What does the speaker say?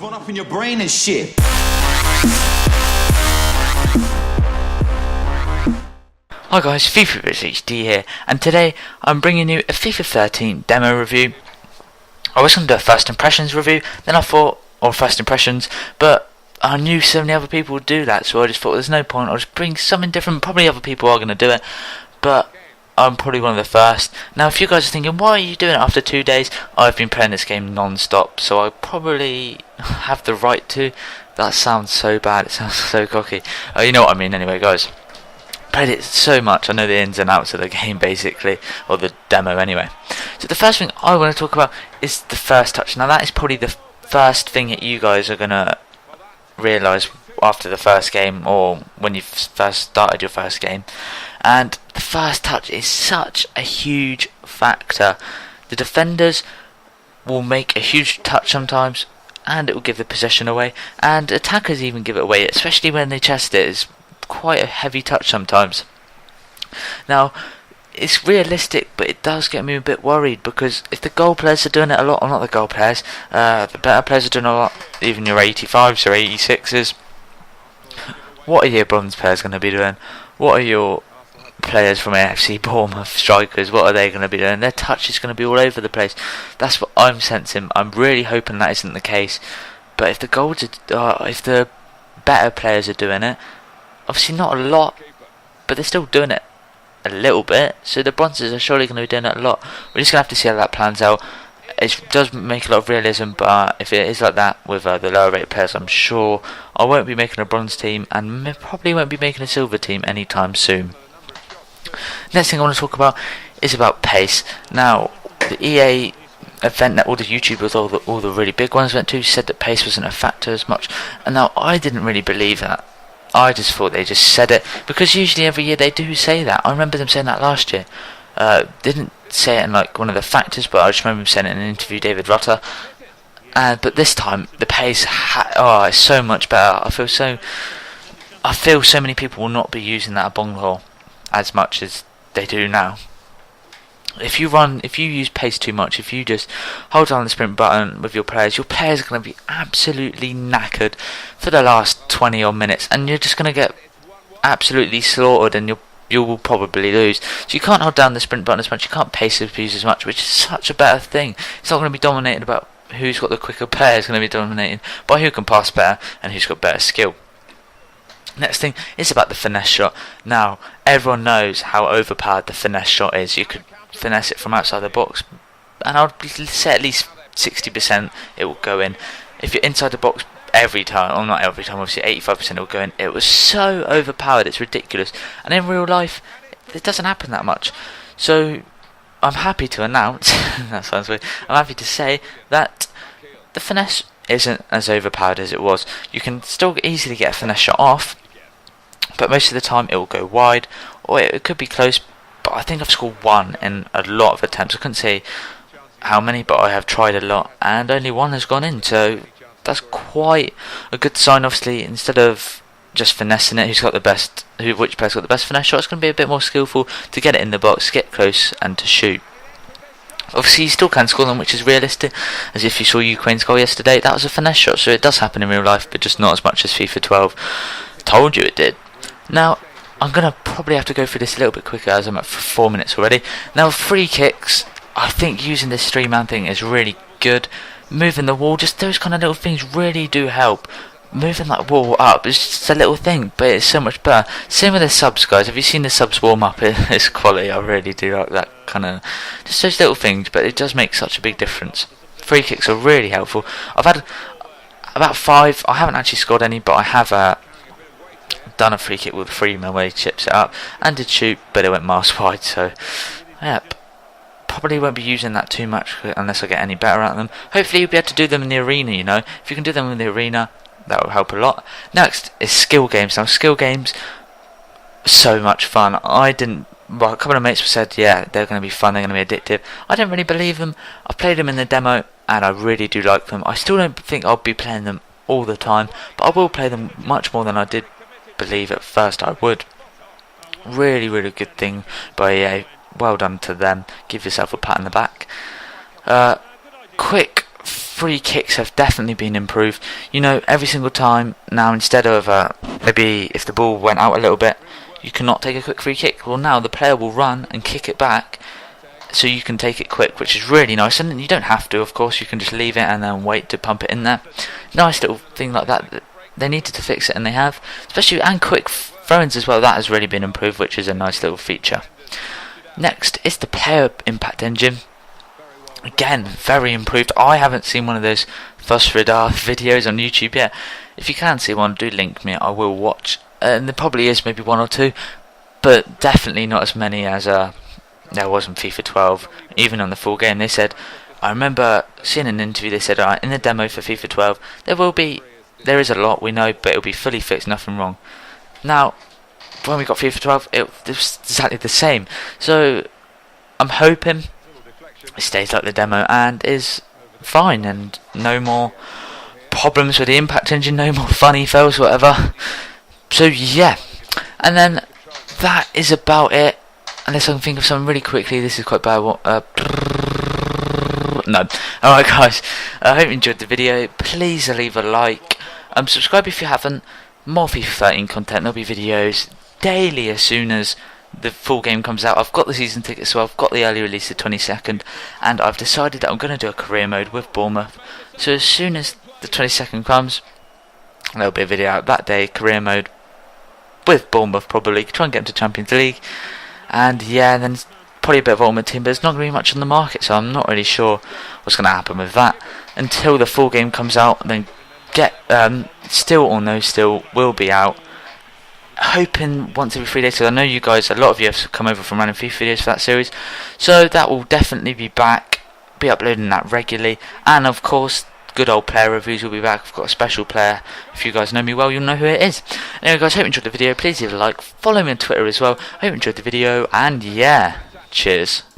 run off in your brain and shit. Hi guys, FIFA HD here, and today I'm bringing you a FIFA 13 demo review. I was going to do a first impressions review, then I thought, or first impressions, but I knew so many other people would do that, so I just thought there's no point, I'll just bring something different. Probably other people are going to do it, but I'm probably one of the first. Now if you guys are thinking, why are you doing it after 2 days? I've been playing this game non-stop, so I probably have the right to. That sounds so bad, it sounds so cocky. You know what I mean anyway, guys. Played it so much, I know the ins and outs of the game basically, or the demo anyway. So the first thing I want to talk about is the first touch. Now that is probably the first thing that you guys are going to realise after the first game, or when you first started your first game. And the first touch is such a huge factor. The defenders will make a huge touch sometimes, and it will give the possession away, and attackers even give it away, especially when they chest it. It's quite a heavy touch sometimes. Now it's realistic, but it does get me a bit worried, because if the goal players are doing it a lot, or not the goal players, the better players are doing it a lot, even your 85s or 86s, what are your bronze players going to be doing? What are your players from AFC Bournemouth strikers, what are they going to be doing? Their touch is going to be all over the place. That's what I'm sensing. I'm really hoping that isn't the case, but if the goals are, if the better players are doing it, obviously not a lot, but they're still doing it a little bit, so the bronzes are surely going to be doing it a lot. We're just going to have to see how that plans out. It does make a lot of realism, but if it is like that with the lower rated players, I'm sure I won't be making a bronze team, and probably won't be making a silver team anytime soon. Next thing I want to talk about is about pace. Now the EA event that all the YouTubers, all the really big ones went to, said that pace wasn't a factor as much, and now I didn't really believe that. I just thought they just said it, because usually every year they do say that. I remember them saying that last year. Didn't say it in like one of the factors, but I just remember them saying it in an interview, David Rutter. But this time the pace, it's so much better. I feel so many people will not be using that bonghole as much as they do now. If you use pace too much, if you just hold down the sprint button with your players are going to be absolutely knackered for the last 20 odd minutes, and you're just going to get absolutely slaughtered, and you will probably lose. So you can't hold down the sprint button as much, you can't pace abuse as much, which is such a better thing. It's not going to be dominated about who's got the quicker player, it's going to be dominated by who can pass better and who's got better skill. Next thing is about the finesse shot. Now everyone knows how overpowered the finesse shot is. You could finesse it from outside the box, and I'd say at least 60% it will go in. If you're inside the box every time, or not every time, obviously 85% it will go in. It was so overpowered, it's ridiculous, and in real life it doesn't happen that much. So I'm happy to announce that sounds weird, I'm happy to say that the finesse isn't as overpowered as it was. You can still easily get a finesse shot off, but most of the time it will go wide, or it could be close. But I think I've scored one in a lot of attempts. I couldn't say how many, but I have tried a lot, and only one has gone in, so that's quite a good sign. Obviously, instead of just finessing it, which player's got the best finesse shot, it's going to be a bit more skillful to get it in the box, get close, and to shoot. Obviously, you still can score them, which is realistic, as if you saw Ukraine's goal yesterday, that was a finesse shot, so it does happen in real life, but just not as much as FIFA 12 told you it did. Now, I'm going to probably have to go through this a little bit quicker, as I'm at 4 minutes already. Now, free kicks, I think using this 3-man thing is really good. Moving the wall, just those kind of little things really do help. Moving that wall up is just a little thing, but it's so much better. Same with the subs, guys. Have you seen the subs warm up? It's quality. I really do like that kind of, just those little things, but it does make such a big difference. Free kicks are really helpful. I've had about 5. I haven't actually scored any, but I have done a free kick with a Freeman where he chips it up, and did shoot, but it went miles wide. So, yep. Probably won't be using that too much unless I get any better at them. Hopefully you'll be able to do them in the arena, you know. If you can do them in the arena, that will help a lot. Next is skill games. Now skill games, so much fun. A couple of mates said, yeah, they're going to be fun, they're going to be addictive. I don't really believe them. I've played them in the demo, and I really do like them. I still don't think I'll be playing them all the time, but I will play them much more than I did believe at first I would. Really, really good thing by EA. Well done to them. Give yourself a pat on the back. Quick free kicks have definitely been improved. You know, every single time now, instead of maybe if the ball went out a little bit, you cannot take a quick free kick. Well, now the player will run and kick it back, so you can take it quick, which is really nice. And you don't have to, of course, you can just leave it and then wait to pump it in there. Nice little thing like that. They needed to fix it, and they have, especially, and quick throw-ins as well. That has really been improved, which is a nice little feature. Next is the player impact engine. Again, very improved. I haven't seen one of those fuss radar videos on YouTube yet. If you can see one, do link me. I will watch. And there probably is maybe one or two, but definitely not as many as there was in FIFA 12. Even on the full game, they said. I remember seeing an interview. They said, "Alright, in the demo for FIFA 12, there is a lot we know, but it'll be fully fixed, nothing wrong." Now, when we got FIFA 12, it was exactly the same. So I'm hoping it stays like the demo and is fine, and no more problems with the impact engine, no more funny fails, whatever. So yeah, and then that is about it. Unless I can think of something really quickly. This is quite bad. No. Alright guys, I hope you enjoyed the video. Please leave a like. Subscribe if you haven't. More FIFA 13 content. There'll be videos daily as soon as the full game comes out. I've got the season ticket, so I've got the early release the 22nd, and I've decided that I'm going to do a career mode with Bournemouth. So as soon as the 22nd comes, there'll be a video out that day, career mode with Bournemouth, probably try and get into Champions League. And yeah, then probably a bit of Ultimate Team, but there's not going to be much on the market, so I'm not really sure what's going to happen with that until the full game comes out. Then get Still or No Still will be out. Hoping once every 3 days, because I know you guys, a lot of you have come over from random FIFA videos for that series, so that will definitely be back. Be uploading that regularly, and of course good old player reviews will be back. I've got a special player. If you guys know me well, you'll know who it is. Anyway guys, hope you enjoyed the video. Please leave a like, follow me on Twitter as well. Hope you enjoyed the video, and yeah, cheers.